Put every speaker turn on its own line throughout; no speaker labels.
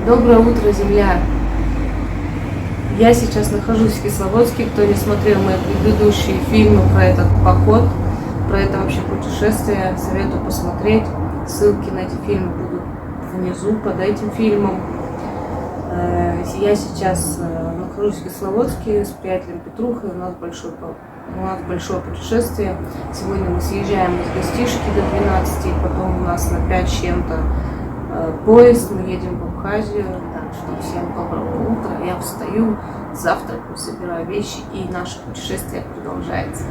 Доброе утро, земля! Я сейчас нахожусь в Кисловодске. Кто не смотрел мои предыдущие фильмы про этот поход, про это вообще путешествие, советую посмотреть. Ссылки на эти фильмы будут внизу под этим фильмом. Я сейчас нахожусь в Кисловодске с приятелем Петрухой. У нас большое путешествие. Сегодня мы съезжаем из Гостишки до 12, потом у нас на 5 с чем-то поезд, мы едем в Абхазию. Так что всем доброго утра. Я встаю, завтракаю, собираю вещи, и наше путешествие продолжается.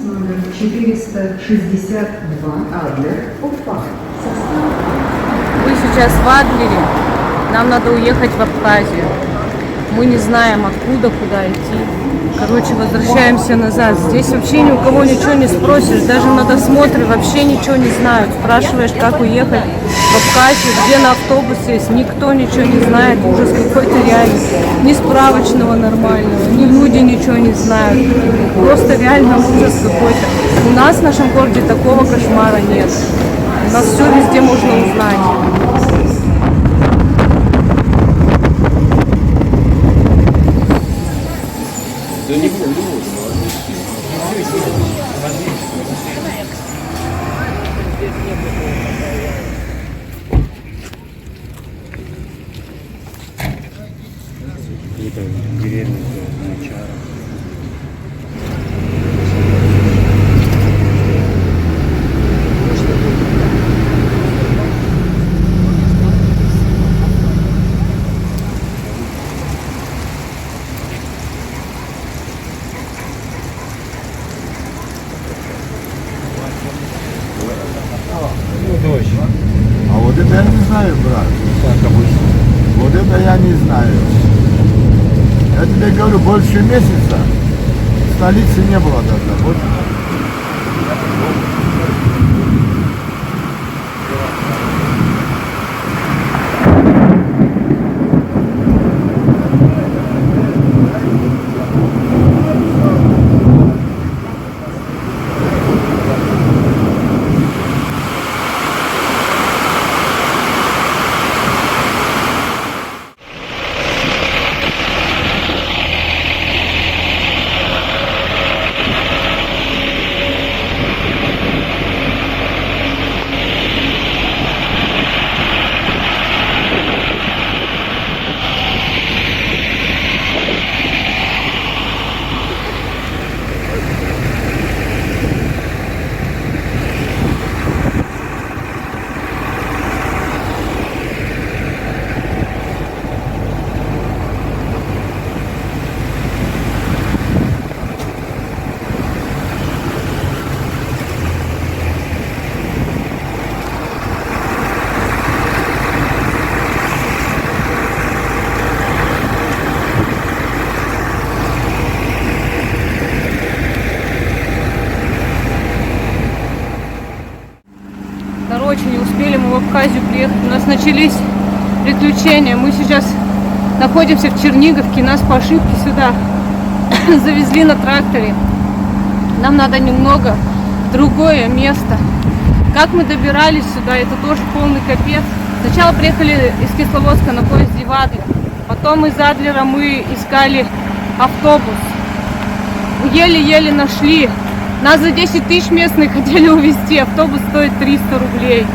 Номер 462 Адлер, Уфа.
Мы сейчас в Адлере. Нам надо уехать в Абхазию. Мы не знаем откуда, куда идти. Короче, возвращаемся назад. Здесь вообще ни у кого ничего не спросишь. Даже на досмотре вообще ничего не знают. Спрашиваешь, как уехать в Абхазию, где на автобус есть. Никто ничего не знает. Ужас какой-то реально. Ни справочного нормального, ни люди ничего не знают. Просто реально ужас какой-то. У нас в нашем городе такого кошмара нет. У нас все везде можно узнать.
Да не буду. Это деревня Начара.
А вот это я не знаю, брат. Как обычно. Вот это я не знаю. Я тебе говорю, больше месяца столицы не было тогда. Вот.
Короче, не успели мы в Абхазию приехать. У нас начались приключения. Мы сейчас находимся в Черниговке. Нас по ошибке сюда завезли на тракторе. Нам надо немного в другое место. Как мы добирались сюда, это тоже полный капец. Сначала приехали из Кисловодска на поезде в Адлер. Потом из Адлера мы искали автобус. Еле-еле нашли. Нас за 10 тысяч местные хотели увезти. Автобус стоит 300 рублей.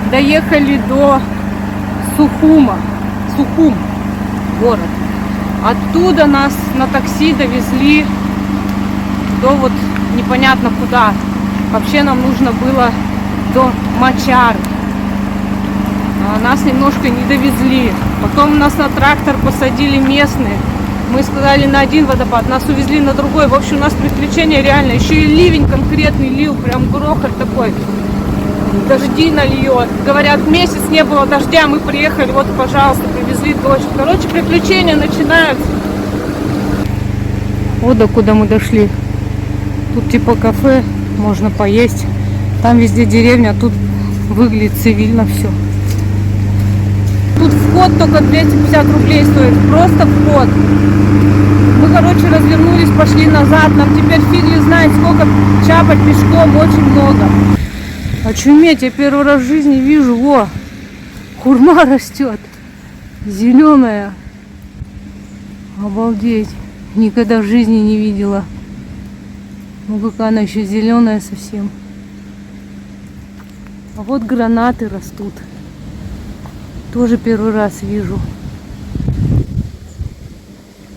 Доехали до Сухум, город. Оттуда нас на такси довезли до вот непонятно куда. Вообще нам нужно было до Мачары. А нас немножко не довезли. Потом нас на трактор посадили местные. Мы сказали на один водопад, нас увезли на другой. В общем, у нас приключения реально. Еще и ливень конкретный лил, прям грохот такой. Дожди нальет. Говорят, месяц не было дождя, мы приехали, вот, пожалуйста, привезли дождь. Короче, приключения начинаются. Вот до куда мы дошли. Тут типа кафе, можно поесть. Там везде деревня, а тут выглядит цивильно все. Тут вход только 250 рублей стоит. Просто вход. Мы, короче, развернулись, пошли назад. Нам теперь фиг знает, сколько чапать пешком, очень много. Очуметь, я первый раз в жизни вижу, во, хурма растет. Зеленая. Обалдеть. Никогда в жизни не видела. Ну какая она еще зеленая совсем. А вот гранаты растут. Тоже первый раз вижу.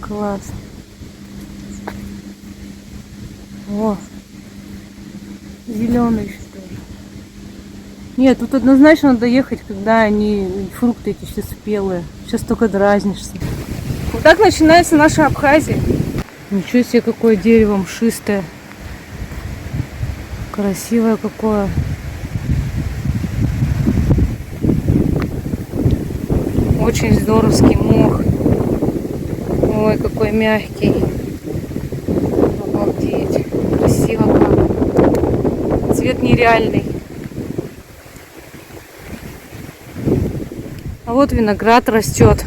Класс. О, зеленый еще тоже. Нет, тут однозначно надо ехать, когда они, фрукты эти все спелые. Сейчас только дразнишься. Вот так начинается наша Абхазия. Ничего себе, какое дерево мшистое. Красивое какое. Очень здоровский мох. Ой, какой мягкий. Обалдеть. Красиво как. Цвет нереальный. А вот виноград растет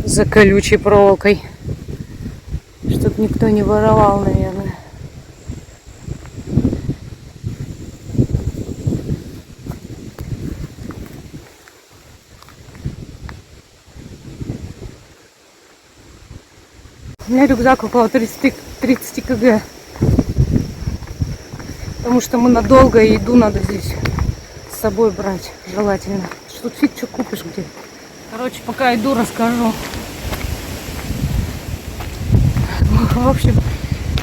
за колючей проволокой. Чтоб никто не воровал, наверное. У меня рюкзак около 30 кг. Потому что мы надолго, и еду надо здесь с собой брать, желательно. Что тут фиг что купишь где. Короче, пока иду, расскажу. В общем,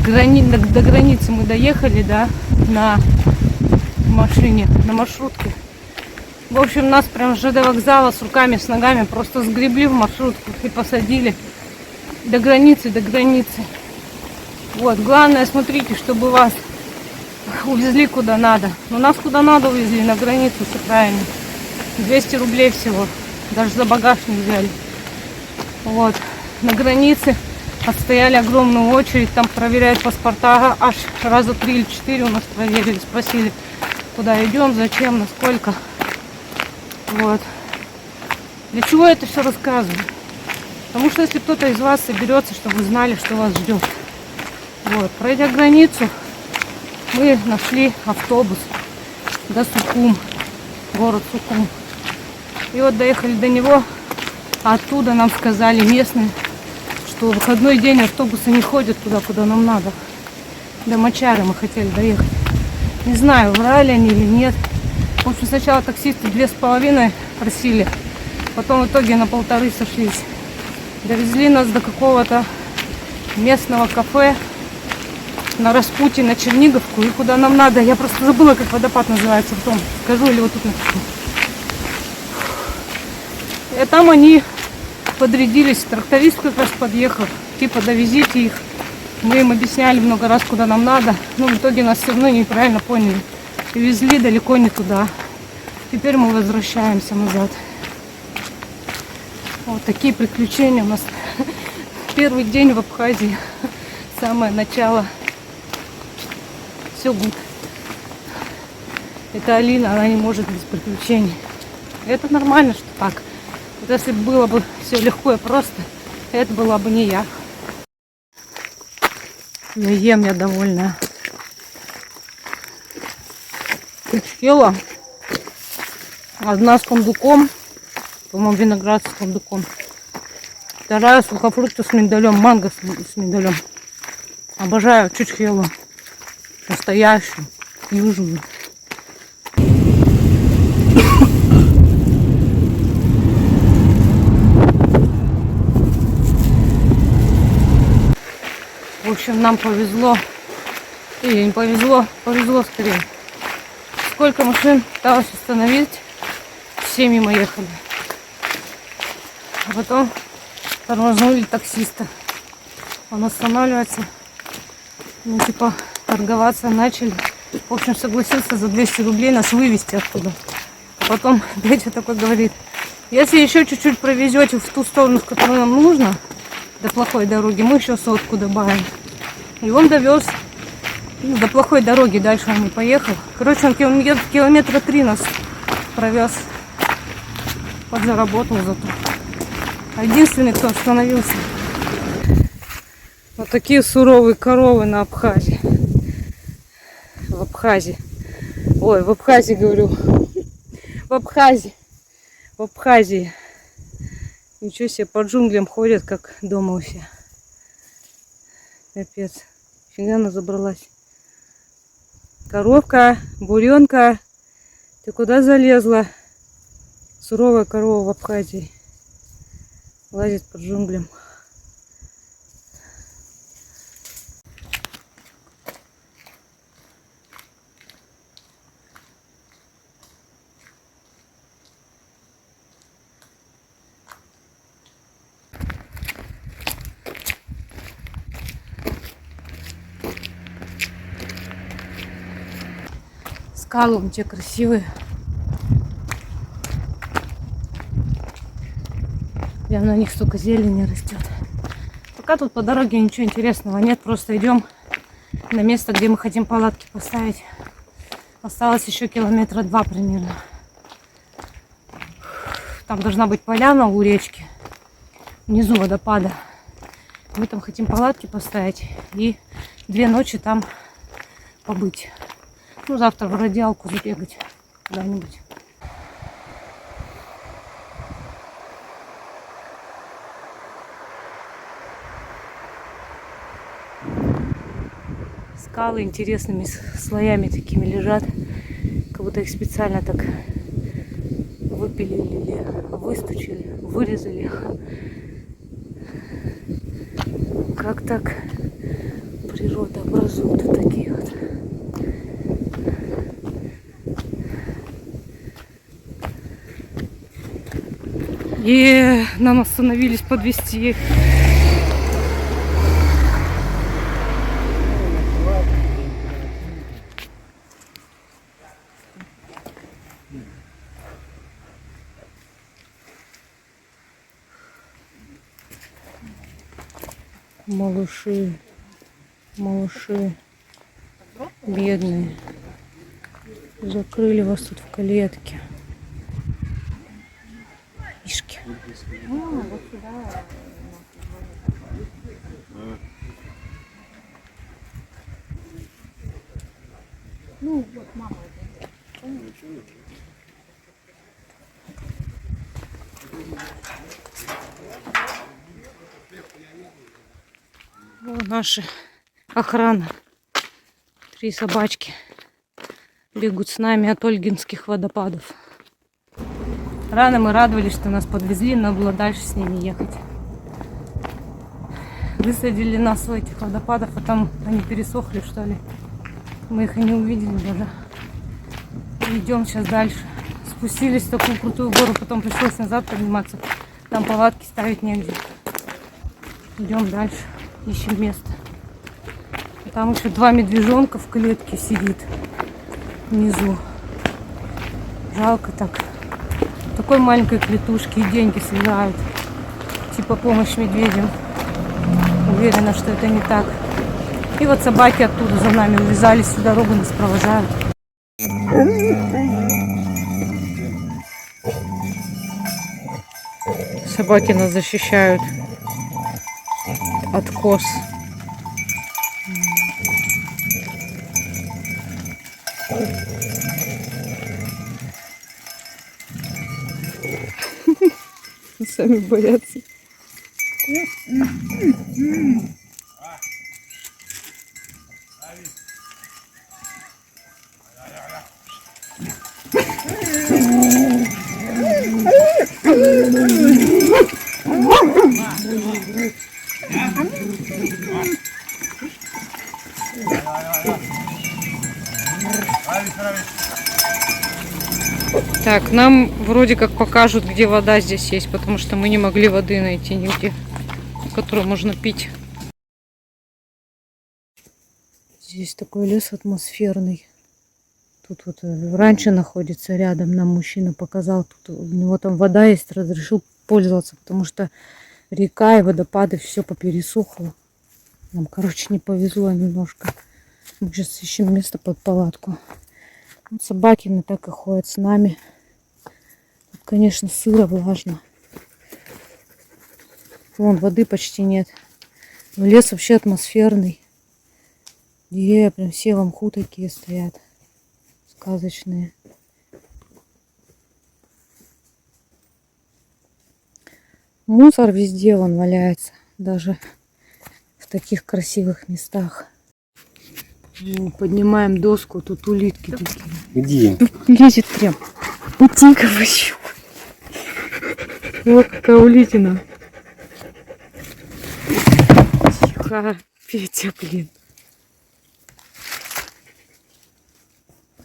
до границы мы доехали, да, на машине, на маршрутке. В общем, нас прям с ЖД вокзала с руками, с ногами просто сгребли в маршрутку и посадили. До границы, до границы. Вот, главное, смотрите, чтобы вас увезли куда надо. Но нас куда надо увезли, на границу, все правильно. 200 рублей всего. Даже за багаж не взяли. Вот, на границе отстояли огромную очередь. Там проверяют паспорта. Аж раза 3 или 4 у нас проверили. Спросили, куда идем, зачем, насколько. Вот. Для чего я это все рассказываю? Потому что если кто-то из вас соберется, чтобы вы знали, что вас ждет. Вот. Пройдя границу, мы нашли автобус до Сукум, город Сукум. И вот доехали до него, а оттуда нам сказали местные, что в выходной день автобусы не ходят туда, куда нам надо. До Мачары мы хотели доехать. Не знаю, врали они или нет. В общем, сначала таксисты 2,5 просили, потом в итоге на 1,5 сошлись. Довезли нас до какого-то местного кафе на распутье, на Черниговку, и куда нам надо. Я просто забыла, как водопад называется, потом скажу или вот тут напишу. И там они подрядились, тракторист как раз подъехал, типа довезите их. Мы им объясняли много раз, куда нам надо, но в итоге нас все равно неправильно поняли. И везли далеко не туда. Теперь мы возвращаемся назад. Вот такие приключения у нас. Первый день в Абхазии. Самое начало. Все гуд. Это Алина, она не может без приключений. Это нормально, что так. Вот если бы было бы все легко и просто, это была бы не я. Я ем, я довольна. Чучхела. Одна с фундуком. По-моему, виноград с фундуком. Вторая сухофрукты с миндалем, манго с миндалем. Обожаю чучхелу. Настоящую, южную. В общем, нам повезло. Или не повезло, повезло скорее. Сколько машин пыталась остановить, все мимо ехали. А потом тормознули таксиста. Он останавливается. Ну, типа, торговаться начали. В общем, согласился за 200 рублей нас вывезти оттуда. А потом дядя такой говорит: если еще чуть-чуть провезете в ту сторону, в которую нам нужно, до плохой дороги, мы еще 100 добавим. И он довез до плохой дороги, дальше он не поехал. Короче, он километра 3 нас провез. Подзаработал зато. Единственный, кто остановился. Вот такие суровые коровы на Абхазии. В Абхазии. Ой, в Абхазии говорю. В Абхазии. В Абхазии. Ничего себе, по джунглям ходят, как дома у себя. Капец. Фига она забралась. Коровка, буренка, ты куда залезла? Суровая корова в Абхазии. Лазит по джунглям. Скалы вон те красивые. Прям на них столько зелени растет. Пока тут по дороге ничего интересного нет. Просто идем на место, где мы хотим палатки поставить. Осталось еще километра 2 примерно. Там должна быть поляна у речки. Внизу водопада. Мы там хотим палатки поставить. И 2 ночи там побыть. Ну, завтра в радиалку забегать куда-нибудь. Скалы интересными слоями такими лежат. Как будто их специально так выпилили, выстучили, вырезали. Как так природа образует вот такие вот. И нам остановились подвезти. Малыши, малыши, бедные. Закрыли вас тут в клетке. Мишки. Ну, вот мама. Вот наша охрана. 3 собачки бегут с нами от Ольгинских водопадов. Рано мы радовались, что нас подвезли, но было дальше с ними ехать. Высадили нас у этих водопадов, а там они пересохли, что ли. Мы их и не увидели даже. Идем сейчас дальше. Спустились в такую крутую гору, потом пришлось назад подниматься. Там палатки ставить негде. Идем дальше, ищем место. Там еще 2 медвежонка в клетке сидит внизу. Жалко так. Такой маленькой клетушки и деньги собирают. Типа помощь медведям. Уверена, что это не так. И вот собаки оттуда за нами увязались, всю дорогу нас провожают. Собаки нас защищают от коз. Сами боятся. Так, нам вроде как покажут, где вода здесь есть, потому что мы не могли воды найти нигде, которую можно пить. Здесь такой лес атмосферный. Тут вот раньше находится рядом, нам мужчина показал. Тут у него там вода есть, разрешил пользоваться, потому что река и водопады все попересохло. Нам, короче, не повезло немножко. Мы сейчас ищем место под палатку. Вот собаки на так и ходят с нами. Тут, конечно, сыро, влажно. Вон, воды почти нет. Но лес вообще атмосферный. Деревья прям все в мху такие стоят. Сказочные. Мусор везде вон валяется. Даже в таких красивых местах. Ну, поднимаем доску, тут улитки такие.
Где?
Лезет прям. Утика вообще. Вот какая улитина. Тихо, Петя, блин.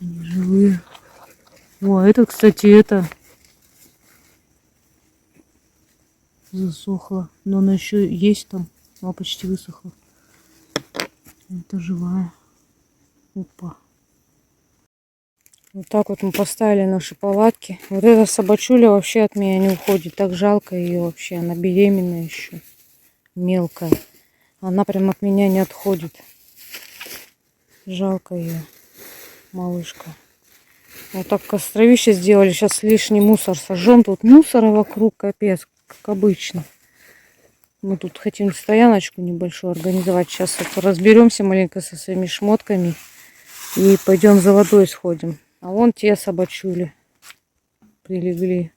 Они живые. О, это, кстати, это засохла. Но она еще есть там. Она почти высохла. Это живая. Опа. Вот так вот мы поставили наши палатки. Вот эта собачуля вообще от меня не уходит. Так жалко ее вообще. Она беременная еще. Мелкая. Она прям от меня не отходит. Жалко ее. Малышка. Вот так костровище сделали. Сейчас лишний мусор сожжем. Тут мусора вокруг капец, как обычно. Мы тут хотим стояночку небольшую организовать. Сейчас вот разберемся маленько со своими шмотками. И пойдем за водой сходим. А вон те собачули прилегли.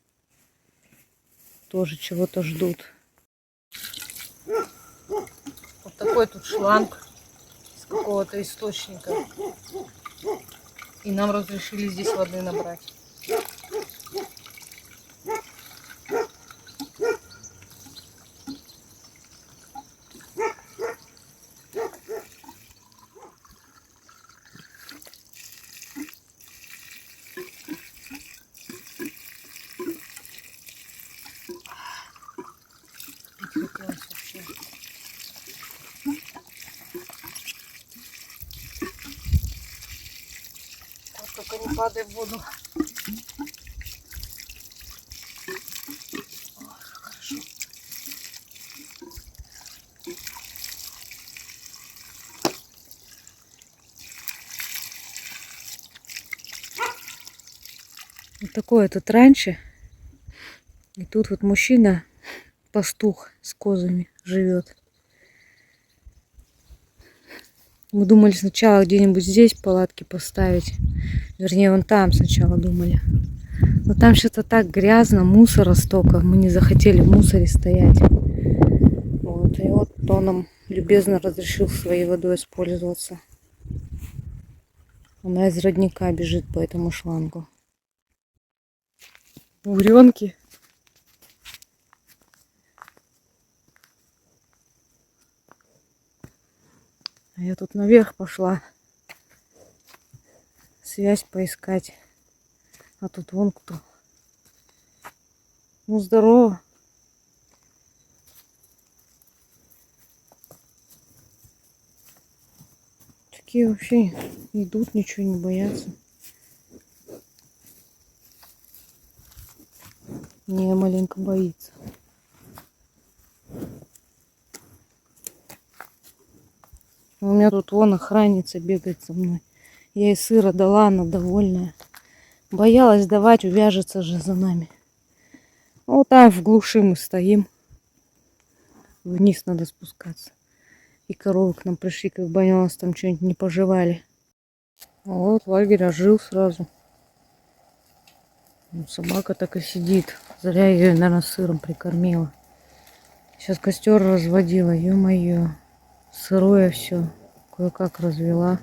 Тоже чего-то ждут. Вот такой тут шланг с какого-то источника. И нам разрешили здесь воды набрать. Хотелось вообще. Вот только не падай в воду. Ой, хорошо. Вот такое тут раньше. И тут вот мужчина, пастух с козами, живет. Мы думали сначала где-нибудь здесь палатки поставить. Вернее, вон там сначала думали. Но там что-то так грязно, мусора столько. Мы не захотели в мусоре стоять. Вот. И вот он нам любезно разрешил своей водой использоваться. Она из родника бежит по этому шлангу. Буренки. А я тут наверх пошла связь поискать. А тут вон кто. Ну, здорово. Такие вообще идут, ничего не боятся. Не, маленько боится. У меня тут вон охранница бегает со мной. Я ей сыра дала, она довольная. Боялась давать, увяжется же за нами. Вот там в глуши мы стоим. Вниз надо спускаться. И коровы к нам пришли, как бы они у нас там что-нибудь не пожевали. Вот лагерь ожил сразу. Собака так и сидит. Зря я ее, наверное, сыром прикормила. Сейчас костер разводила, ё-моё. Сырое все. Кое-как развела.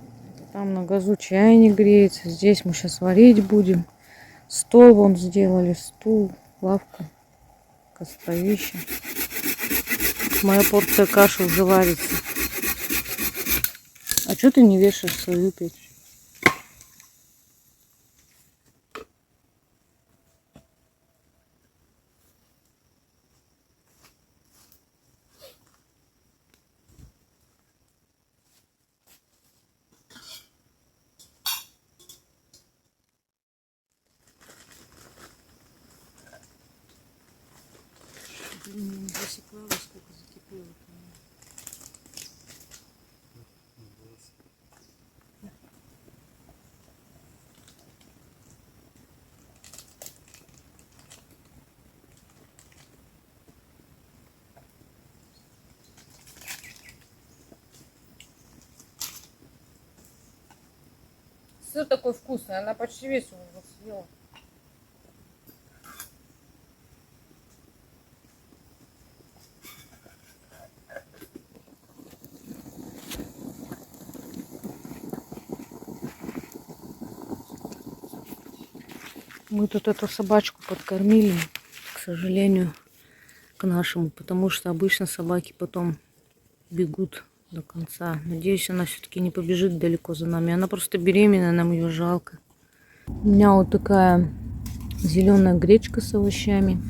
Там на газу чайник греется. Здесь мы сейчас варить будем. Стол вон сделали. Стул, лавка, костровище. Моя порция каши уже варится. А что ты не вешаешь свою печь? засекла, во сколько закипело. Сыр такой вкусный, она почти весь его уже съела. Мы тут эту собачку подкормили, к сожалению, к нашему, потому что обычно собаки потом бегут до конца. Надеюсь, она все-таки не побежит далеко за нами. Она просто беременная, нам ее жалко. У меня вот такая зеленая гречка с овощами,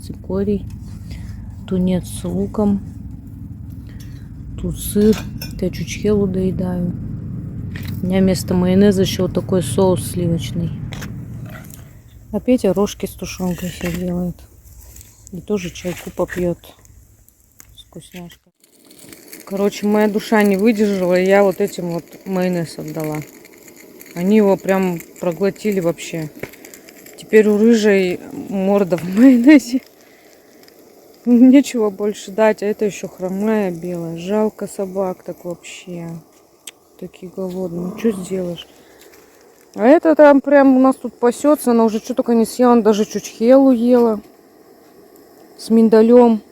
цикорий, тунец с луком, тут сыр, я чучхелу доедаю. У меня вместо майонеза еще вот такой соус сливочный. А Петя рожки с тушенкой себе делает. И тоже чайку попьет. Вкусняшка. Короче, моя душа не выдержала, и я вот этим вот майонез отдала. Они его прям проглотили вообще. Теперь у рыжей морда в майонезе. Нечего больше дать, а это еще хромая белая. Жалко собак так вообще. Такие голодные. Ну, что сделаешь? А это там прям у нас тут пасется. Она уже что только не съела. Она даже чучхелу ела. С миндалем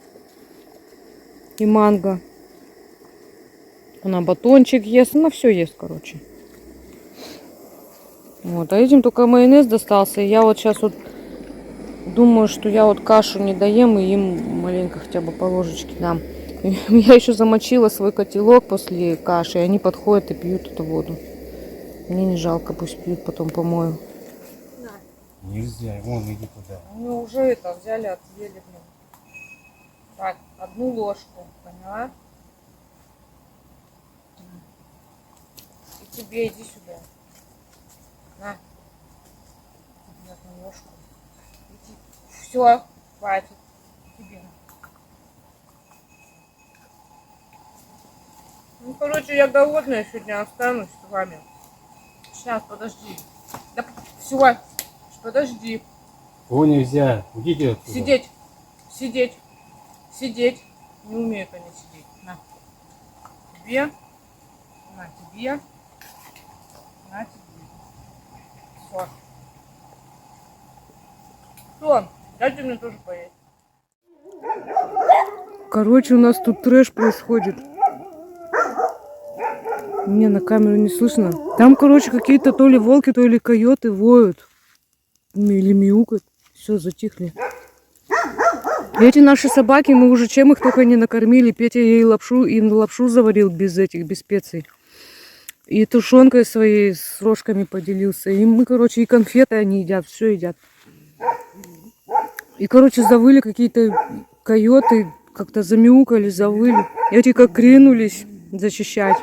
и манго. Она батончик ест. Она все ест, короче. Вот. А этим только майонез достался. И я вот сейчас вот думаю, что я вот кашу не доем. И им маленько хотя бы по ложечке дам. Я еще замочила свой котелок после каши. И они подходят и пьют эту воду. Мне не жалко, пусть пьют, потом помою.
Нельзя, вон иди туда.
Ну уже это взяли, отъели. Блин. Так, одну ложку, поняла? И тебе иди сюда. На. Тебе одну ложку. Иди. Все, хватит. Тебе. Ну, короче, я голодная сегодня останусь с вами. Сейчас, подожди. Да все, подожди.
О, нельзя. Идите отсюда.
Сидеть, сидеть, сидеть. Не умеют они сидеть. На. Тебе. На тебе. На тебе. Все. Все, дайте мне тоже поесть. Короче, у нас тут трэш происходит. Мне на камеру не слышно. Там, короче, какие-то то ли волки, то ли койоты воют. Или мяукают. Все, затихли. Эти наши собаки, мы уже чем их только не накормили. Петя ей лапшу заварил без специй. И тушенкой своей с рожками поделился. И мы, короче, и конфеты они едят, все едят. И, короче, завыли какие-то койоты, как-то замяукали, завыли. Эти как ринулись защищать,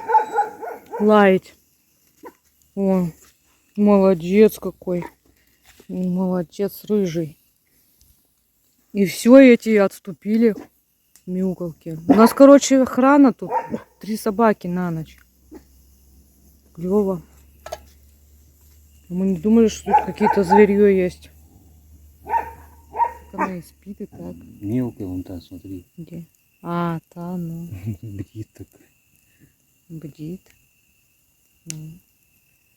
лаять. О, молодец какой. Молодец, рыжий. И все, эти отступили, мяукалки. У нас, короче, охрана тут. 3 собаки на ночь. Клево. Мы не думали, что тут какие-то зверье есть. Она и спит, и так.
Мелкая вон та, смотри.
Где? А, та, ну.
Бдит такая.
Бдит. Ну.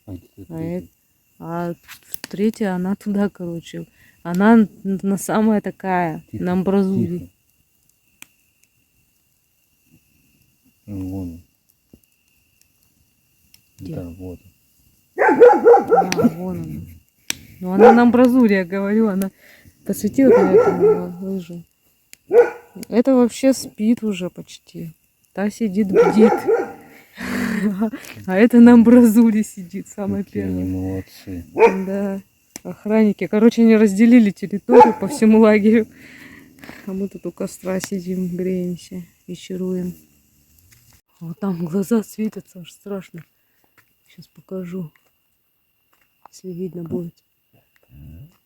А, где-то
А,
третья.
а третья, она туда, короче. Она на самая такая,
Тихо,
на амбразуре.
тихо. Ну, вон он.
Где?
Да, вот.
А, вон она. Ну, она на амбразуре, я говорю, она посветила, конечно, лыжу. Это вообще спит уже почти. Та сидит, бдит. А это на амбразуре сидит, самая
Какие они
первая.
молодцы.
Да, охранники. Короче, они разделили территорию по всему лагерю. А мы тут у костра сидим, греемся и чаруем. Вот там глаза светятся, аж страшно. Сейчас покажу, если видно будет.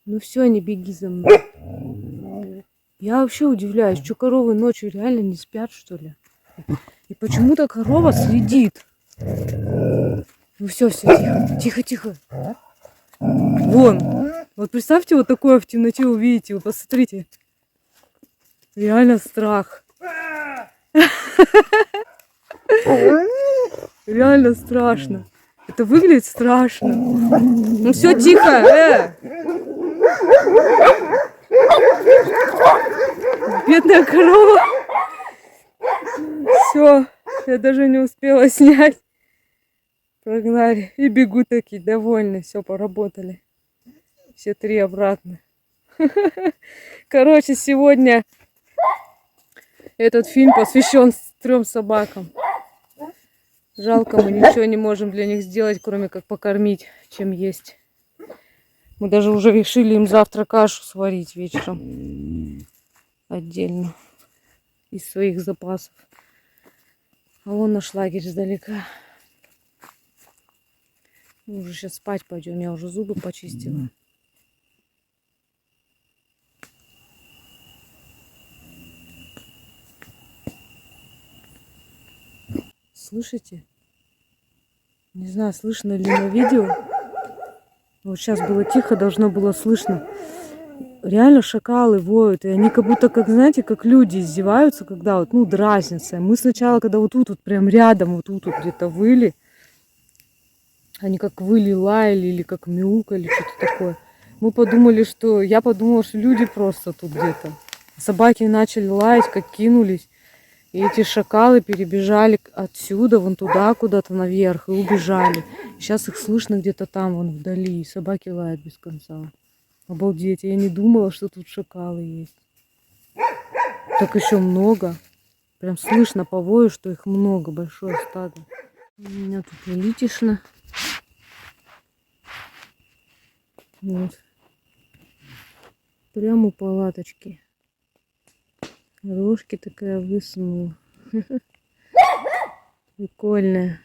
Ну все, не беги за мной. Я вообще удивляюсь, что коровы ночью реально не спят, что ли? И почему-то корова следит. Ну все, тихо, тихо, тихо. Вон. Вот представьте, вот такое в темноте увидите. Вы посмотрите. Реально страх. Реально страшно. Это выглядит страшно. Ну все, тихо. Бедная корова. Все, я даже не успела снять. Прогнали. И бегут такие, довольны. Все, поработали. Все три обратно. Короче, сегодня этот фильм посвящен 3 собакам. Жалко, мы ничего не можем для них сделать, кроме как покормить, чем есть. Мы даже уже решили им завтра кашу сварить вечером. Отдельно. Из своих запасов. А вон наш лагерь издалека. Мы уже сейчас спать пойдем. Я уже зубы почистила. Слышите? Не знаю, слышно ли на видео. Вот сейчас было тихо, должно было слышно. Реально шакалы воют. И они как будто, как знаете, как люди издеваются, когда вот, ну, дразнятся. Мы сначала, когда вот тут вот прям рядом, вот тут вот где-то выли, они как выли, лаяли или как мяукали, что-то такое. Мы подумали, что... Я подумала, что люди просто тут где-то. Собаки начали лаять, как кинулись. И эти шакалы перебежали отсюда, вон туда, куда-то наверх, и убежали. Сейчас их слышно где-то там, вон вдали. И собаки лают без конца. Обалдеть, я не думала, что тут шакалы есть. Так еще много. Прям слышно по вою, что их много, большое стадо. У меня тут улитишно. Вот. Прямо у палаточки. Рожки такая высунула. Прикольная.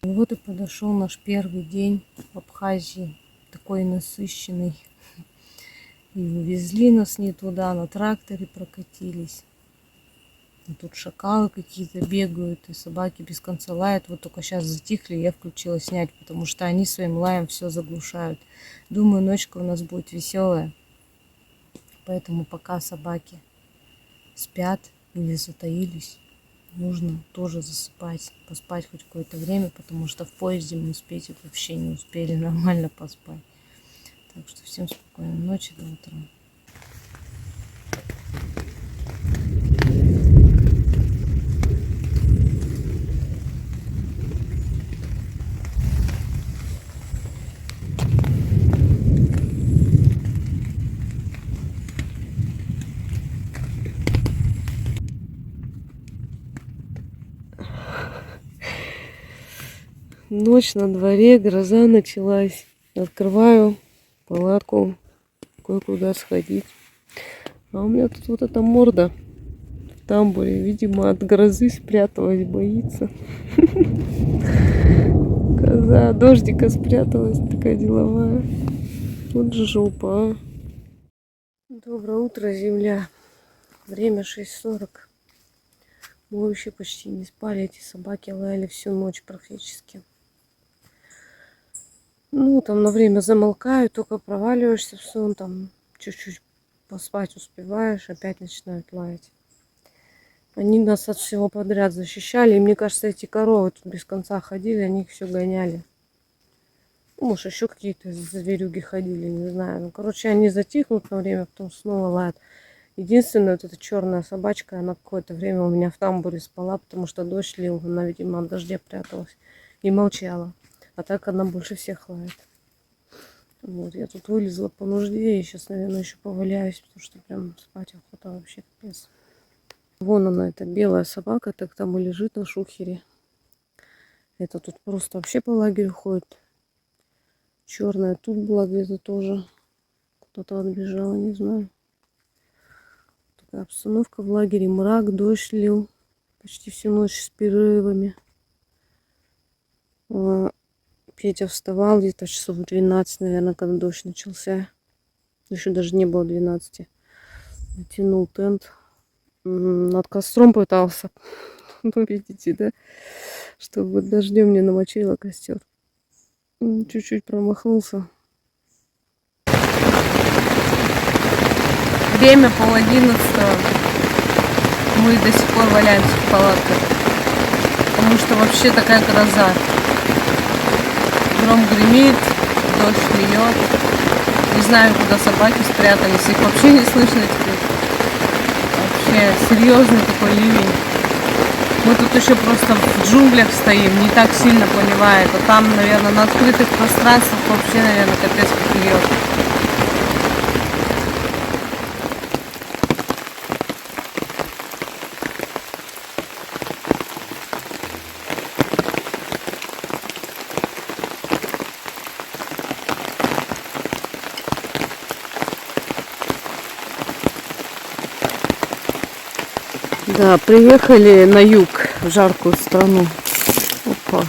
Вот и подошел наш первый день в Абхазии. Такой насыщенный. И увезли нас не туда, на тракторе прокатились. И тут шакалы какие-то бегают, и собаки без конца лают. Вот только сейчас затихли, я включила снять, потому что они своим лаем все заглушают. Думаю, ночка у нас будет веселая. Поэтому пока собаки спят или затаились, нужно тоже засыпать, поспать хоть какое-то время, потому что в поезде мы успеть вообще не успели нормально поспать. Так что всем спокойной ночи, до утра. Ночь на дворе, гроза началась. Открываю палатку, кое-куда сходить. А у меня тут вот эта морда в тамбуре, видимо, от грозы спряталась, боится. Коза, дождика спряталась, такая деловая. Вот же жопа, а. Доброе утро, земля. Время 6:40. Мы вообще почти не спали, эти собаки лаяли всю ночь практически. Ну, там на время замолкают, только проваливаешься в сон, там чуть-чуть поспать успеваешь, опять начинают лаять. Они нас от всего подряд защищали, и мне кажется, эти коровы тут без конца ходили, они их все гоняли. Ну, может, еще какие-то зверюги ходили, не знаю. Ну, короче, они затихнут на время, потом снова лают. Единственная вот эта черная собачка, она какое-то время у меня в тамбуре спала, потому что дождь лил, она, видимо, от дождя пряталась и молчала. А так она больше всех лает. Вот, я тут вылезла по нужде и сейчас, наверное, еще поваляюсь, потому что прям спать охота вообще капец. Вон она, эта белая собака, так там и лежит на шухере. Это тут просто вообще по лагерю ходит. Черная тут была где-то тоже. Кто-то отбежал, не знаю. Такая обстановка в лагере. Мрак, дождь лил. Почти всю ночь с перерывами. Петя вставал где-то часов в 12, наверное, когда дождь начался. Еще даже не было 12. Натянул тент. Над костром пытался. Ну, видите, да? Чтобы дождем не намочило костер. Чуть-чуть промахнулся. Время 10:30. Мы до сих пор валяемся в палатках. Потому что вообще такая гроза. Гром гремит, дождь льет. Не знаю, куда собаки спрятались. Их вообще не слышно теперь. Вообще серьезный такой ливень. Мы тут еще просто в джунглях стоим, не так сильно поливает. А там, наверное, на открытых пространствах вообще, наверное, капец как льет. Да, приехали на юг, в жаркую страну. Опа.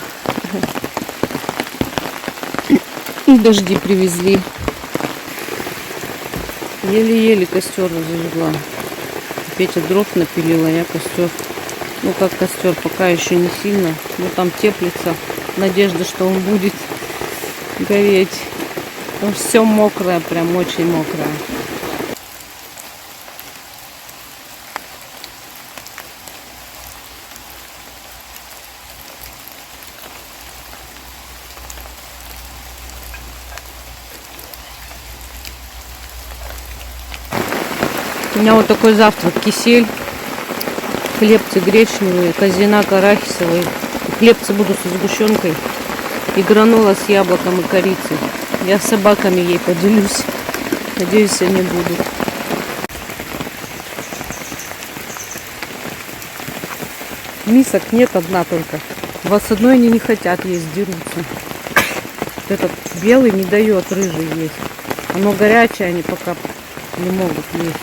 И дожди привезли. Еле-еле костер зажгла. Петя дров напилила, я костер. Ну как костер, пока еще не сильно. Но там теплится. Надежда, что он будет гореть. Потому что все мокрое, прям очень мокрое. У меня вот такой завтрак. Кисель, хлебцы гречневые, козинак арахисовый. Хлебцы буду со сгущенкой. И гранола с яблоком и корицей. Я с собаками ей поделюсь. Надеюсь, они будут. Мисок нет, одна только. Вот с одной они не хотят есть, дерутся. Вот этот белый не дает рыжий есть. Оно горячее, они пока не могут есть.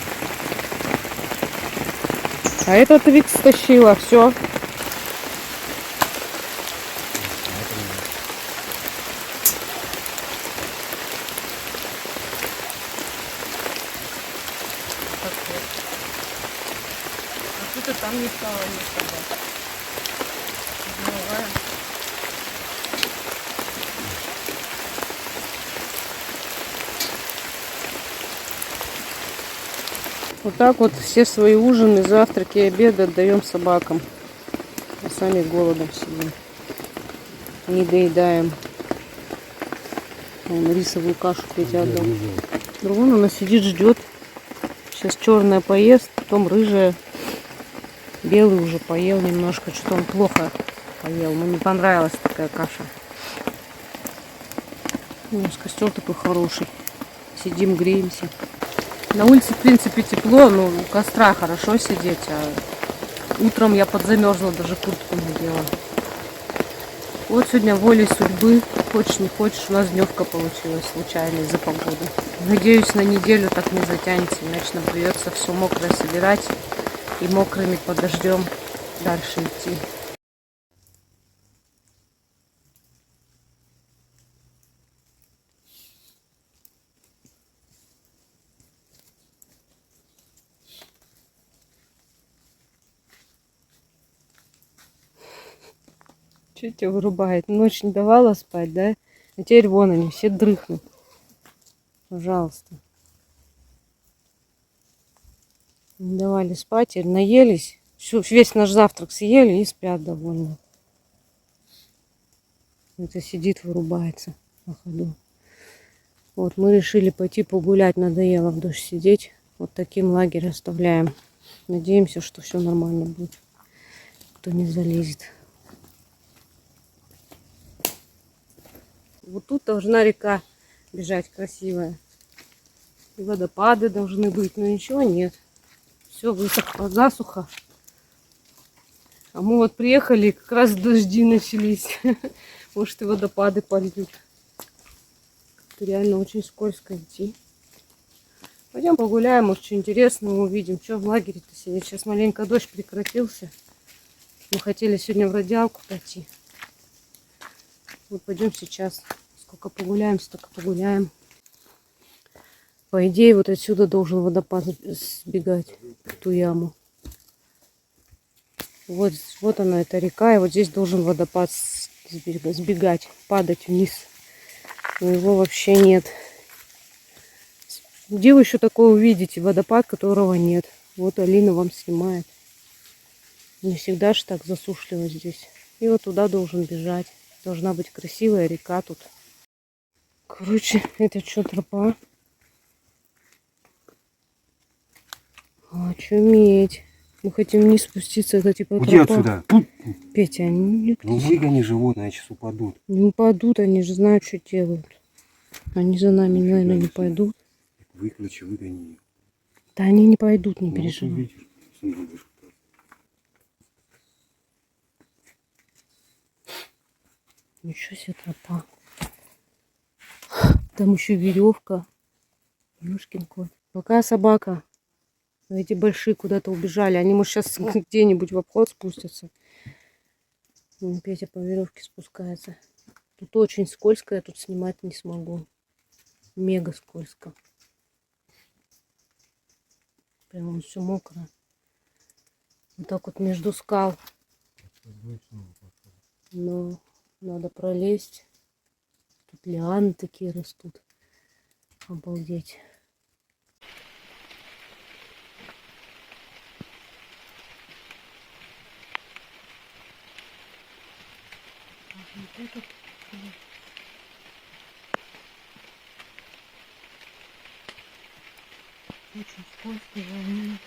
А этот Викс стащила, все. А тут и там не стало никого. Вот так вот все свои ужины, завтраки, обеды отдаем собакам. А сами голодом сидим. Не доедаем. Вон рисовую кашу Петя отдал. Вон она сидит, ждет. Сейчас черная поест, потом рыжая. Белый уже поел немножко. Что-то он плохо поел. Ему не понравилась такая каша. У нас костер такой хороший. Сидим, греемся. На улице, в принципе, тепло, но у костра хорошо сидеть, а утром я подзамерзла, даже куртку надела. Вот сегодня волей судьбы, хочешь не хочешь, у нас дневка получилась случайно из-за погоды. Надеюсь, на неделю так не затянется, иначе нам придется все мокрое собирать и мокрыми под дождем дальше идти. Что тебя вырубает? Ночь не давала спать, да? А теперь вон они, все дрыхнут. Пожалуйста. Не давали спать, теперь наелись. Весь наш завтрак съели и спят довольно. Это сидит, вырубается на ходу. Вот, мы решили пойти погулять. Надоело в дождь сидеть. Вот таким лагерь оставляем. Надеемся, что все нормально будет. Кто не залезет. Вот тут должна река бежать красивая. И водопады должны быть, но ничего нет. Все высохло, засуха. А мы вот приехали, как раз дожди начались. Может, и водопады польют. Это реально очень скользко идти. Пойдем погуляем, может, что интересного увидим. Что в лагере-то сидеть? Сейчас маленько дождь прекратился. Мы хотели сегодня в радиалку пойти. Вот пойдем сейчас. Сколько погуляем, столько погуляем. По идее, вот отсюда должен водопад сбегать в ту яму. Вот она, эта река, и вот здесь должен водопад сбегать, падать вниз. Но его вообще нет. Где вы еще такое увидите? Водопад, которого нет. Вот Алина вам снимает. Не всегда же так засушливо здесь. И вот туда должен бежать. Должна быть красивая река тут. Короче, это что, тропа? Очуметь. Мы хотим вниз спуститься, это типа
Уйди
тропа.
отсюда.
Петя, они
Ну выгони животное, сейчас упадут.
не упадут, они же знают, что делают. Они за нами, наверное, не пойдут.
Выключи, выгони ее.
Да они не пойдут, не
Ну, вот
переживай.
увидишь, сам будешь.
Ничего себе тропа. Там еще веревка. Ёшкин кот. Пока собака. Но эти большие куда-то убежали. Они, может, сейчас где-нибудь в обход спустятся. Вон Петя по веревке спускается. Тут очень скользко, я тут снимать не смогу. Мега скользко. Прям все мокро. Вот так вот между скал. Но надо пролезть. Тут лианы такие растут. Обалдеть. Вот это. Очень скользко, волнует.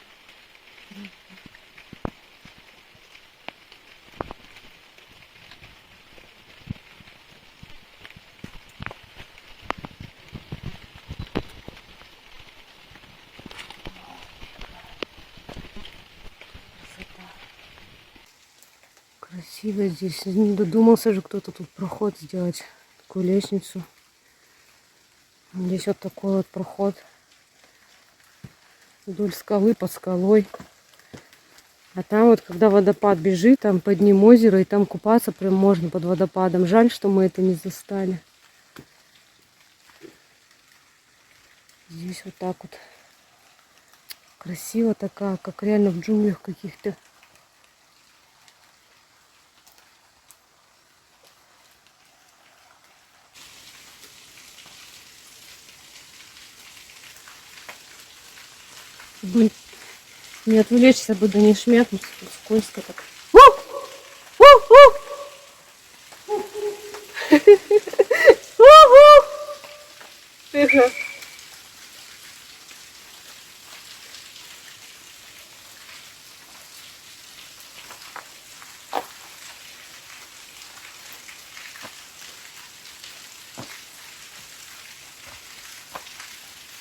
Красиво здесь. Не додумался же кто-то тут проход сделать. Такую лестницу. Здесь вот такой вот проход. Вдоль скалы, под скалой. А там вот, когда водопад бежит, там под ним озеро, и там купаться прям можно под водопадом. Жаль, что мы это не застали. Здесь вот так вот. Красиво такая, как реально в джунглях каких-то. Бы не отвлечься бы, да не шмякнуться, тут скользко так. Тихо.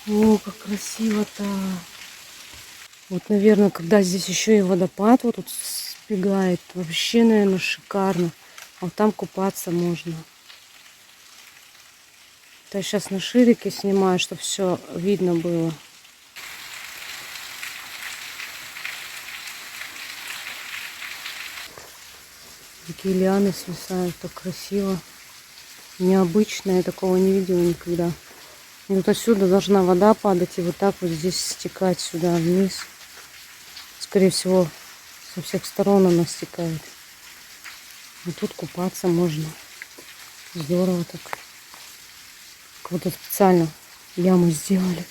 О, как красиво-то. Вот, наверное, когда здесь еще и водопад вот тут сбегает, вообще, наверное, шикарно. А вот там купаться можно. Это я сейчас на ширике снимаю, чтобы все видно было. Такие лианы свисают, так красиво. Необычно, я такого не видела никогда. И вот отсюда должна вода падать и вот так вот здесь стекать сюда вниз. Скорее всего, со всех сторон она стекает. И тут купаться можно. Здорово так. Как-то специально яму сделали,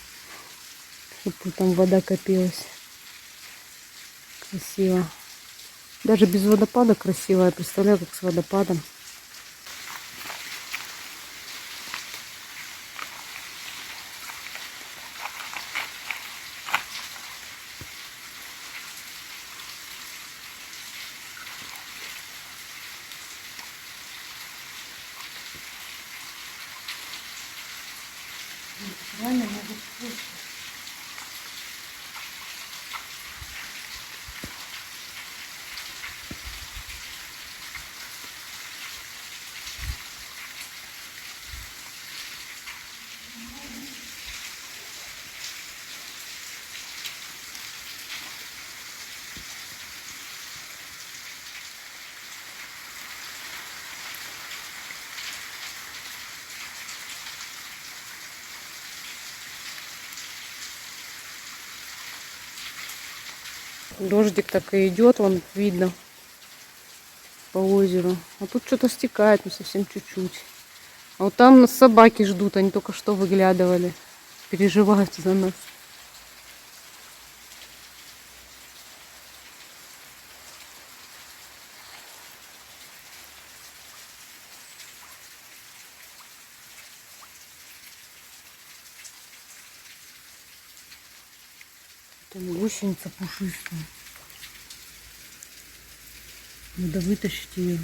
чтобы там вода копилась. Красиво. Даже без водопада красиво. Я представляю, как с водопадом. Реально надо слушать. Дождик так и идет, вон видно по озеру. А тут что-то стекает, ну совсем чуть-чуть. А вот там нас собаки ждут, они только что выглядывали. Переживают за нас. Там гусеница пушистая. Надо вытащить ее.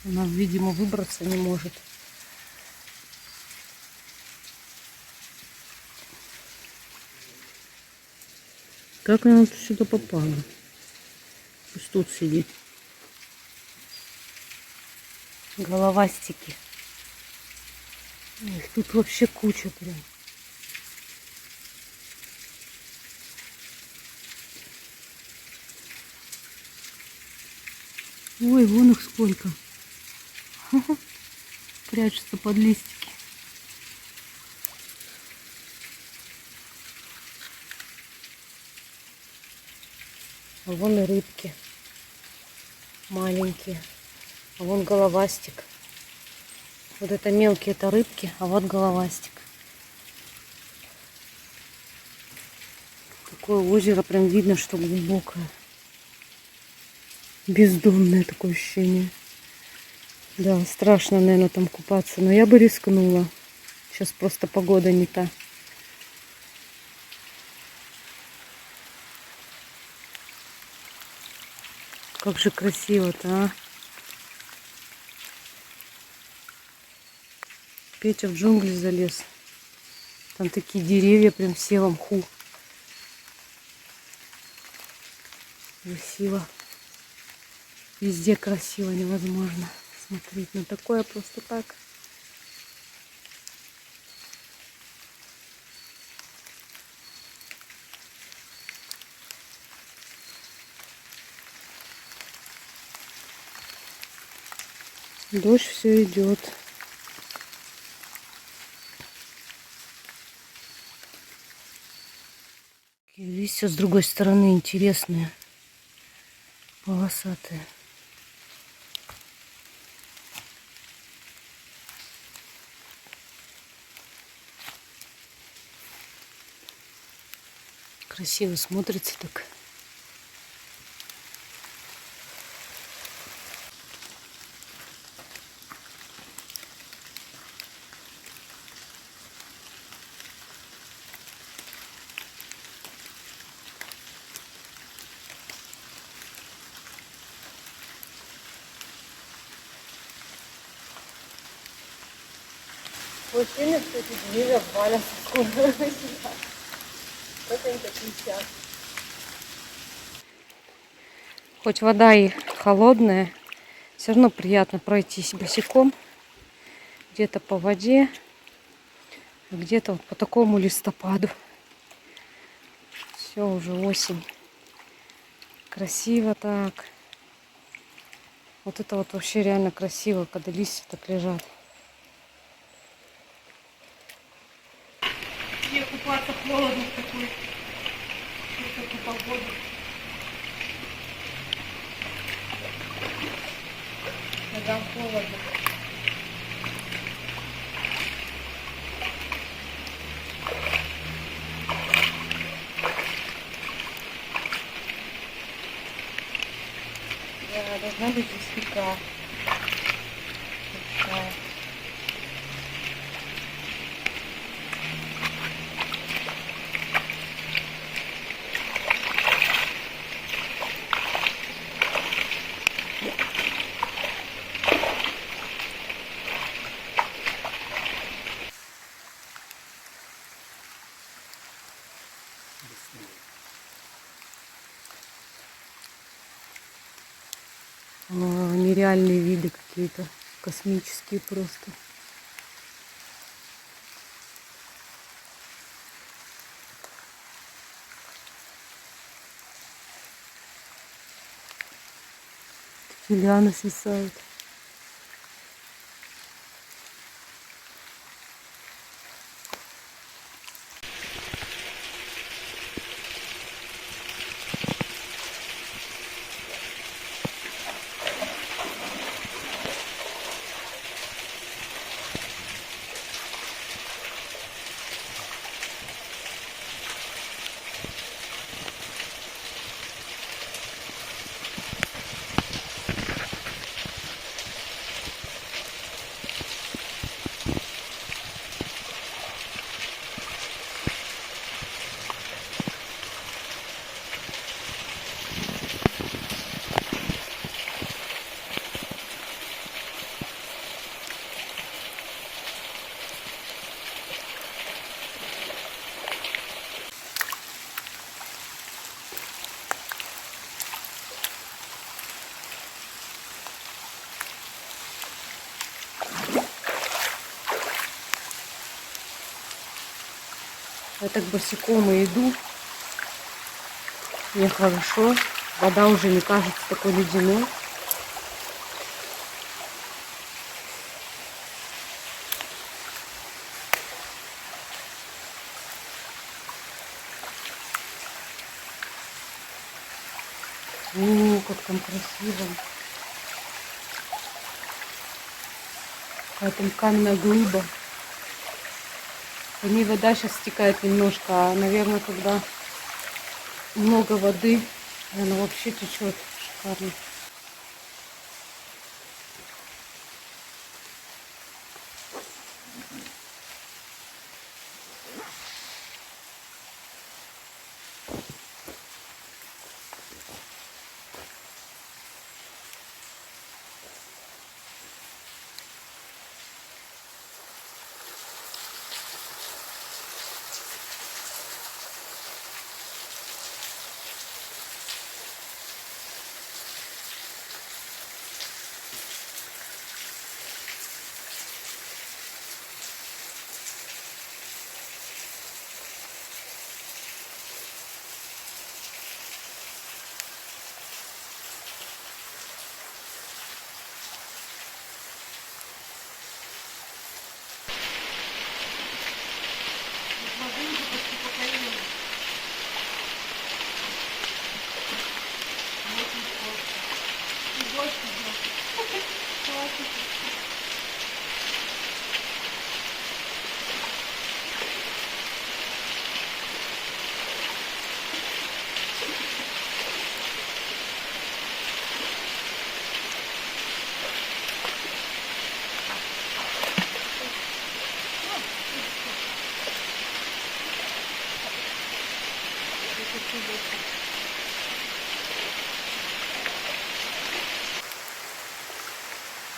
Она, видимо, выбраться не может. Как она тут сюда попала? Пусть тут сидит. Головастики. Их тут вообще куча прям. Ой, вон их сколько. Прячутся под листики. А вон и рыбки. Маленькие. А вон головастик. Вот это мелкие, это рыбки, а вот головастик. Такое озеро, прям видно, что глубокое. Бездонное такое ощущение. Да, страшно, наверное, там купаться. Но я бы рискнула. Сейчас просто погода не та. Как же красиво-то, а? Петя в джунгли залез. Там такие деревья, прям все в мху. Красиво. Везде красиво, невозможно смотреть на такое просто так. Дождь все идет. Листья с другой стороны интересные, полосатые. Красиво смотрится так. Вот сильно, что эти деревья валятся скоро. Вот они такие сейчас. Хоть вода и холодная, все равно приятно пройтись босиком. Где-то по воде, а где-то вот по такому листопаду. Все, уже осень. Красиво так. Вот это вот вообще реально красиво, когда листья так лежат. Мне купаться холодно в такой погоду. Ногам холодно. Да, должна быть здесь река. Такая. Нереальные виды какие-то, космические просто. Такие лианы свисают. Я так босиком и иду. Мне хорошо. Вода уже не кажется такой ледяной. О, как там красиво. Какая там каменная глыба. По ней вода сейчас стекает немножко, а, наверное, когда много воды, она вообще течет шикарно.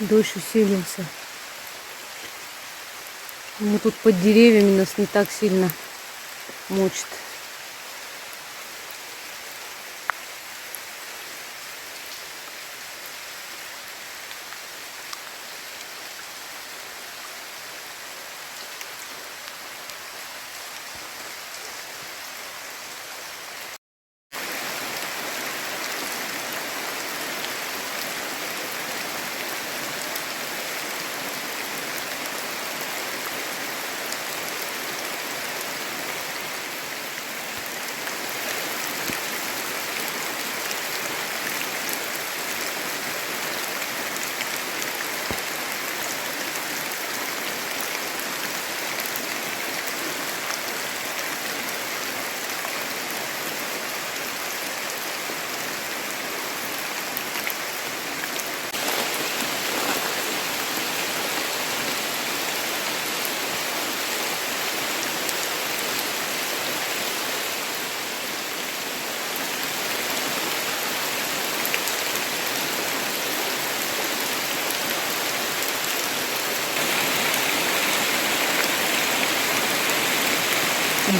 Дождь усилился. Мы тут под деревьями, нас не так сильно мочит.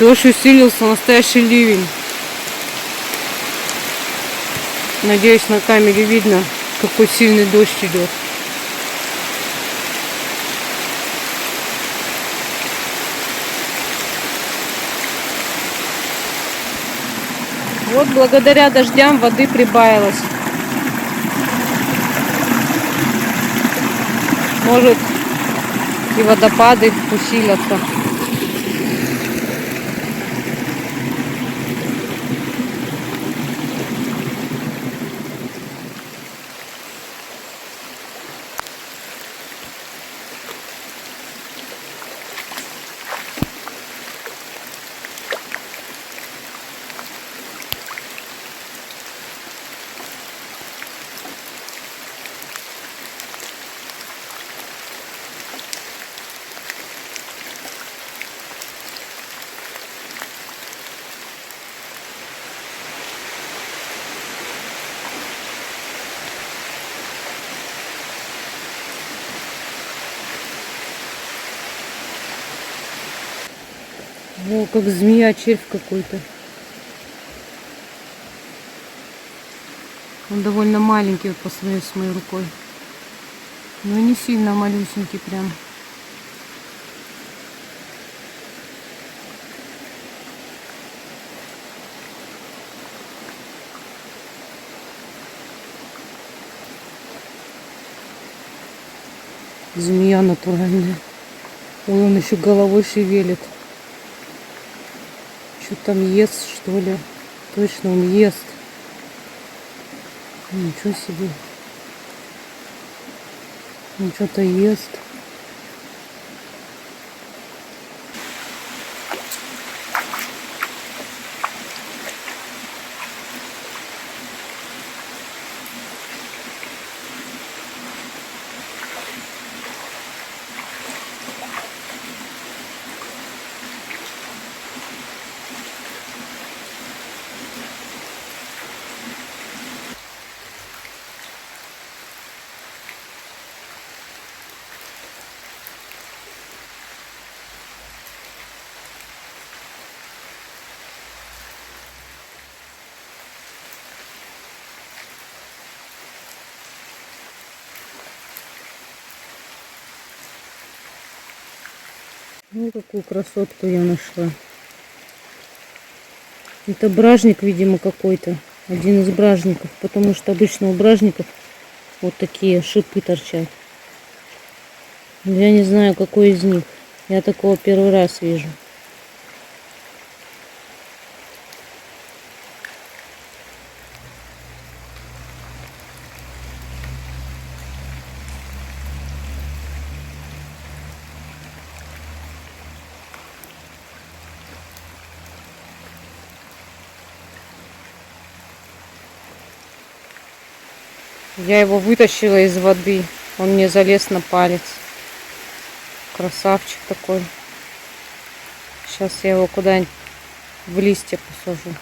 Дождь усилился, настоящий ливень. Надеюсь, на камере видно, какой сильный дождь идет. Вот благодаря дождям воды прибавилось. Может, и водопады усилятся. Во, как змея, червь какой-то. Он довольно маленький, вот по сравнению с моей рукой. Но не сильно малюсенький прям. Змея натуральная. Ой, он еще головой шевелит. Что там ест, что ли? Точно он ест. Ничего себе. Он что-то ест. Ну, какую красотку я нашла. Это бражник, видимо, какой-то. Один из бражников. Потому что обычно у бражников вот такие шипы торчат. Я не знаю, какой из них. Я такого первый раз вижу. Я его вытащила из воды. Он мне залез на палец. Красавчик такой. Сейчас я его куда-нибудь в листья посажу.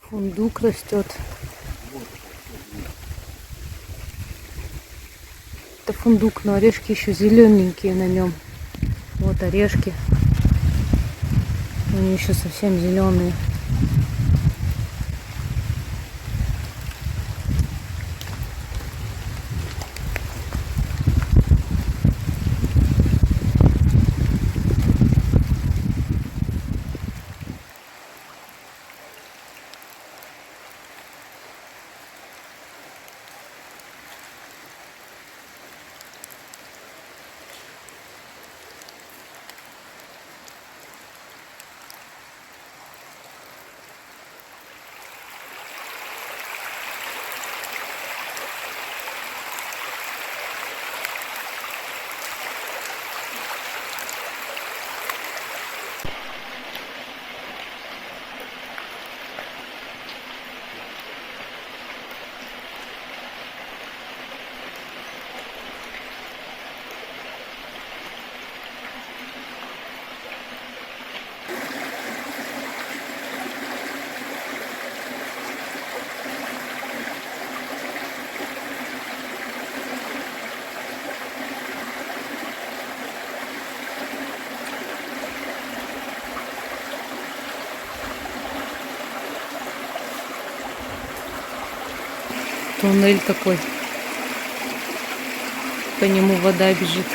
Фундук растет. Это фундук, но орешки еще зелененькие на нем. Вот орешки. Они еще совсем зеленые. Туннель такой. По нему вода бежит.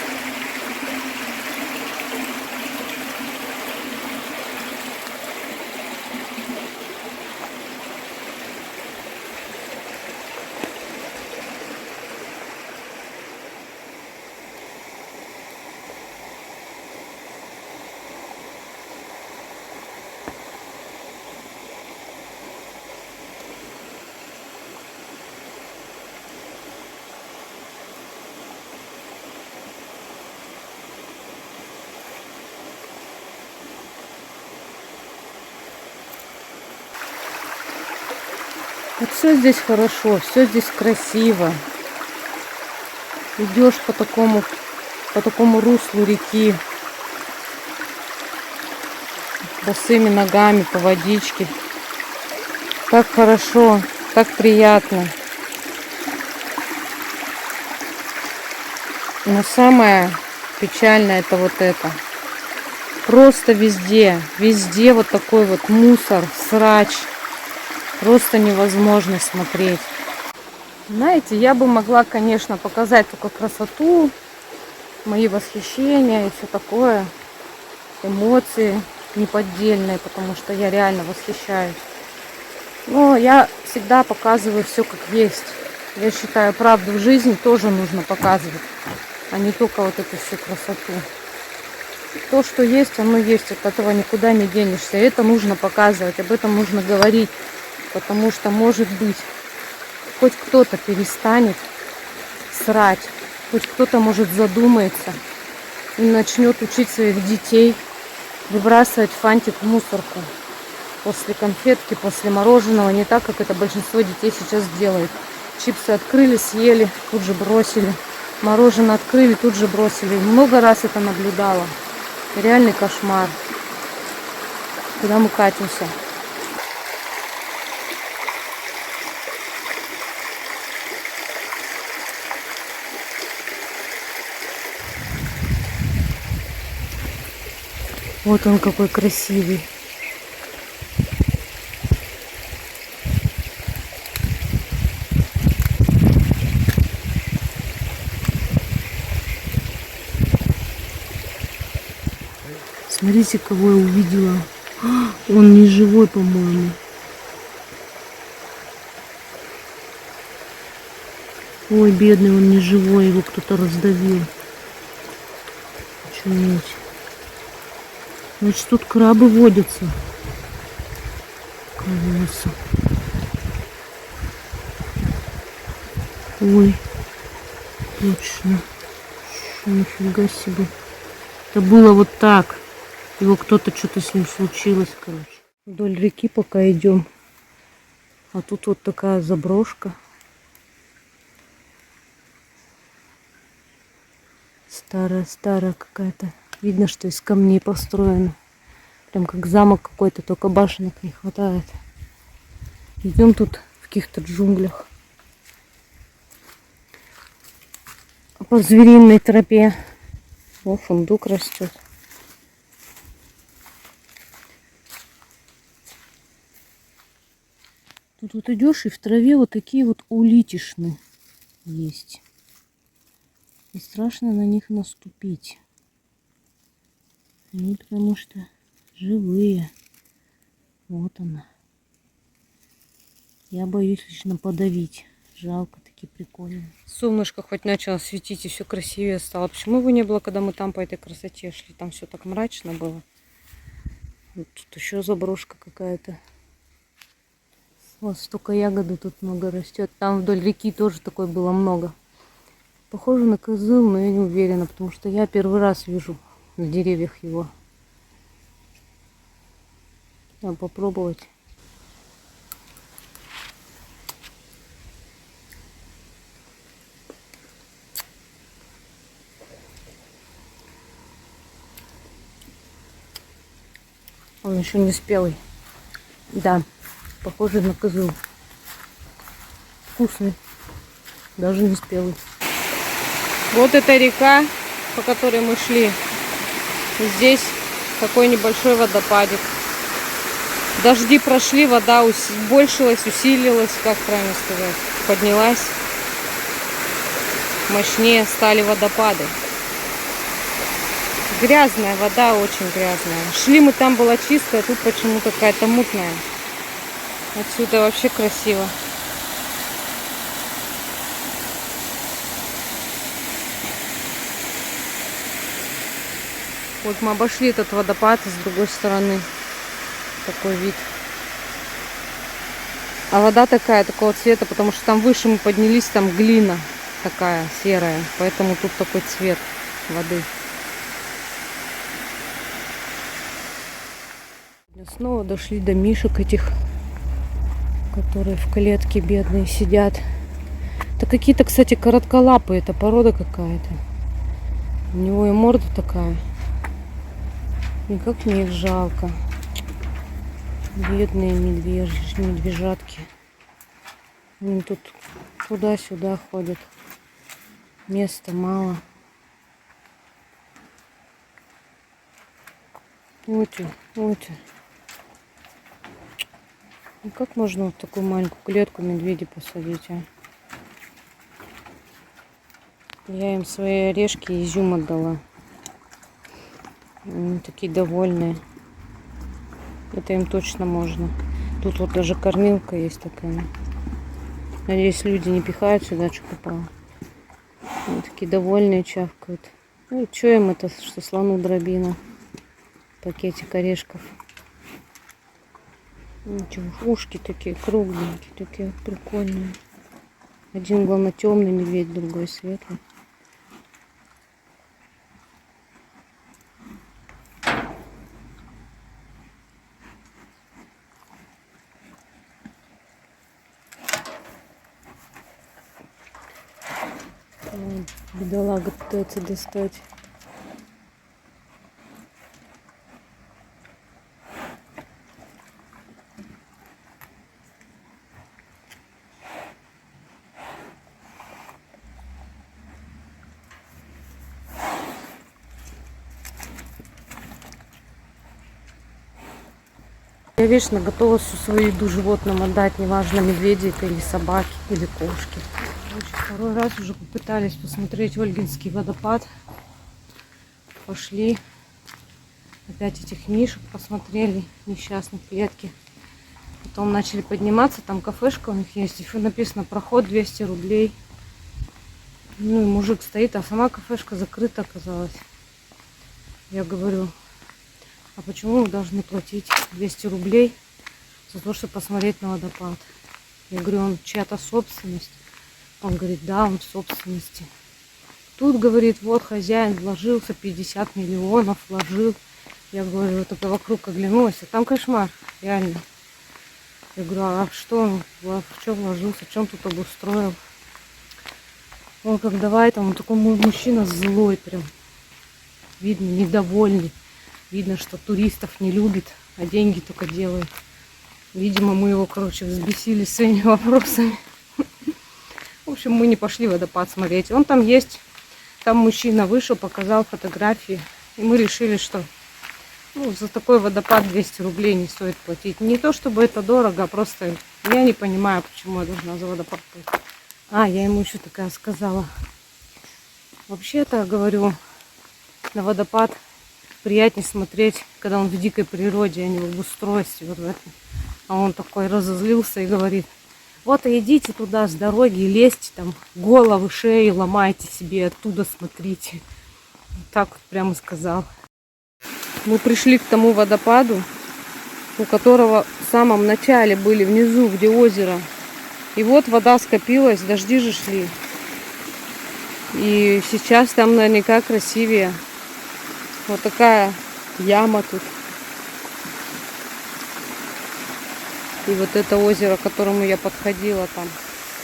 Вот все здесь хорошо, все здесь красиво. Идешь по такому руслу реки, босыми ногами по водичке. Так хорошо, так приятно. Но самое печальное это вот это. Просто везде, везде вот такой вот мусор, срач. Просто невозможно смотреть. Знаете, я бы могла, конечно, показать только красоту, мои восхищения и все такое, эмоции. неподдельные, потому что я реально восхищаюсь. Но я всегда показываю все как есть. Я считаю, правду в жизни тоже нужно показывать, а не только вот эту всю красоту. То, что есть, оно есть, от этого никуда не денешься. Это нужно показывать, об этом нужно говорить, потому что, может быть, хоть кто-то перестанет срать, хоть кто-то, может, задумается и начнет учить своих детей выбрасывать фантик в мусорку после конфетки, после мороженого, не так, как это большинство детей сейчас делает. Чипсы открыли, съели, тут же бросили. Мороженое открыли, тут же бросили. Много раз это наблюдала. Реальный кошмар. Куда мы катимся? Вот он какой красивый. Смотрите, кого я увидела. Он не живой, по-моему. Ой, бедный, он не живой, его кто-то раздавил. Очуметь. Значит, тут крабы водятся. Кажется. Ой, точно. Нифига себе. Это было вот так. Его кто-то, что-то с ним случилось, короче. Вдоль реки пока идем. А тут вот такая заброшка. Старая какая-то. Видно, что из камней построена. Прям как замок какой-то, только башенок не хватает. Идем тут в каких-то джунглях. По звериной тропе. О, фундук растет. Тут вот идешь, и в траве вот такие вот улитишны есть. И страшно на них наступить. Они потому что живые. Вот она. Я боюсь лично подавить. Жалко, такие прикольные. Солнышко хоть начало светить, и все красивее стало. Почему его не было, когда мы там по этой красоте шли? Там все так мрачно было. Вот тут еще заброшка какая-то. Вот столько ягоды тут много растет. Там вдоль реки тоже такой было много. Похоже на козыл, но я не уверена, потому что я первый раз вижу на деревьях его. Надо попробовать. Он еще не спелый. Да, похоже на козыл. Вкусный. Даже не спелый. Вот эта река, по которой мы шли. Здесь такой небольшой водопадик. Дожди прошли, вода убольшилась, усилилась, как правильно сказать, поднялась. Мощнее стали водопады. Грязная вода, очень грязная. Шли мы, там была чистая, тут почему-то какая-то мутная. Отсюда вообще красиво. Вот мы обошли этот водопад, и с другой стороны такой вид. А вода такая, такого цвета, потому что там выше мы поднялись, там глина такая серая. Поэтому тут такой цвет воды. Снова дошли до мишек этих, которые в клетке бедные сидят. Это какие-то, кстати, коротколапые, это порода какая-то. У него и морда такая. Никак мне их жалко. Бедные медвежатки. Они тут туда-сюда ходят. Места мало. Вот. Ну как можно вот такую маленькую клетку медведей посадить, а? Я им свои орешки и изюм отдала. Они такие довольные. Это им точно можно. Тут вот даже кормилка есть такая. Надеюсь, люди не пихают сюда, что попало. Они такие довольные, чавкают. Ну и что им это, что слону дробина? Пакетик орешков. Ничего, ушки такие кругленькие, такие прикольные. Один, главное, темный медведь, другой светлый. Ой, бедолага пытается достать. Я вечно готова всю свою еду животным отдать, неважно, медведи это или собаки, или кошки. Короче, второй раз уже попытались посмотреть Ольгинский водопад. Пошли. Опять этих мишек посмотрели, несчастных клетки. Потом начали подниматься, там кафешка у них есть. И написано проход 200 рублей. Ну и мужик стоит, а сама кафешка закрыта оказалась. Я говорю, а почему вы должны платить 200 рублей за то, чтобы посмотреть на водопад? Я говорю, он чья-то собственность. Он говорит, да, он в собственности. Тут, говорит, вот хозяин вложился, 50 миллионов вложил. Я говорю, вот только вокруг оглянулась, а там кошмар, реально. Я говорю, а что он, в чем вложился, в чем тут обустроил? Он как давай, там он такой мужчина злой прям. Видно, недовольный. Видно, что туристов не любит, а деньги только делает. Видимо, мы его, короче, взбесили своими вопросами. В общем, мы не пошли водопад смотреть. Он там есть. Там мужчина вышел, показал фотографии. И мы решили, что за такой водопад 200 рублей не стоит платить. Не то, чтобы это дорого, а просто я не понимаю, почему я должна за водопад платить. А, я ему еще такая сказала. Вообще-то, говорю, на водопад приятнее смотреть, когда он в дикой природе, а не в обустройстве. Вот в этом. А он такой разозлился и говорит, вот идите туда с дороги, лезьте там, головы, шеи ломайте себе, оттуда смотрите. Вот так вот прямо сказал. Мы пришли к тому водопаду, у которого в самом начале были внизу, где озеро. И вот вода скопилась, дожди же шли. И сейчас там наверняка красивее. Вот такая яма тут. И вот это озеро, к которому я подходила там.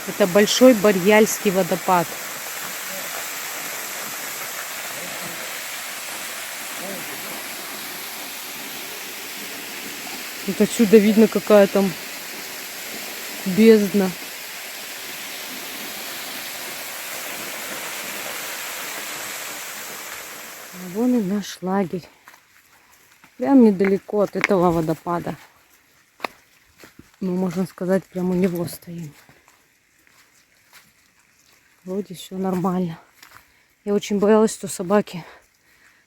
Это Большой Барьяльский водопад. Вот отсюда видно, какая там бездна. А вон и наш лагерь. Прям недалеко от этого водопада. Ну, можно сказать, прямо у него стоим. Вроде все нормально. Я очень боялась, что собаки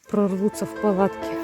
прорвутся в палатке.